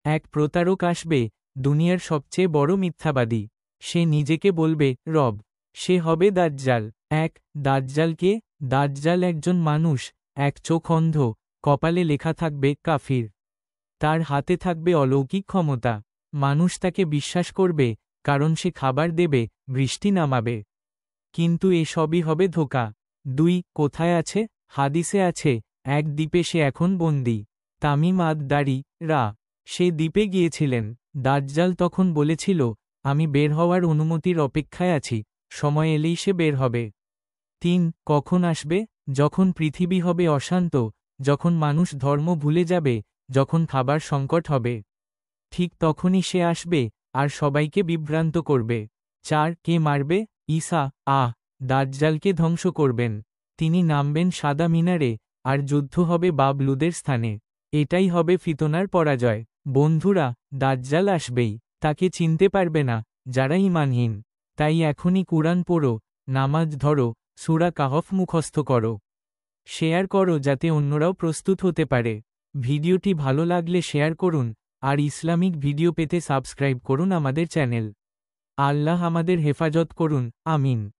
এক প্রতারক আসবে, দুনিয়ার সবচেয়ে বড় মিথ্যাবাদী। সে নিজেকে বলবে রব। সে হবে দাজ্জাল। দাজ্জাল কে? দাজ্জাল একজন মানুষ, এক চোখ অন্ধ, কপালে লেখা থাকবে কাফির। তার হাতে থাকবে অলৌকিক ক্ষমতা। মানুষ তাকে বিশ্বাস করবে, কারণ সে খাবার দেবে, বৃষ্টি নামাবে। কিন্তু এসবই হবে ধোঁকা। কোথায় আছে? হাদিসে আছে, এক দ্বীপে সে এখন বন্দী। তামিম আদ-দারি সে দ্বীপে গিয়েছিলেন। দাজ্জাল তখন বলেছিল, আমি বের হওয়ার অনুমতির অপেক্ষায় আছি, সময় এলেই সে বের হবে। কখন আসবে? যখন পৃথিবী হবে অশান্ত, যখন মানুষ ধর্ম ভুলে যাবে, যখন খাবার সংকট হবে। ঠিক তখনই সে আসবে, আর সবাইকে বিভ্রান্ত করবে। কে মারবে? ঈসা দাজ্জালকে ধ্বংস করবেন। তিনি নামবেন সাদা মিনারে, আর যুদ্ধ হবে বাবলুদের স্থানে। এটাই হবে ফিতনার পরাজয়। বন্ধুরা, দাজ্জাল আসবেই, তাকে চিনতে পারবে না যারা ঈমানহীন। তাই এখনই কুরআন পড়ো, নামাজ ধরো, সূরা কাহফ মুখস্থ করো। শেয়ার করো যাতে অন্যরাও প্রস্তুত হতে পারে। ভিডিওটি ভালো লাগলে শেয়ার করুন, আর ইসলামিক ভিডিও পেতে সাবস্ক্রাইব করুন আমাদের চ্যানেল। আল্লাহ আমাদের হেফাজত করুন, আমিন।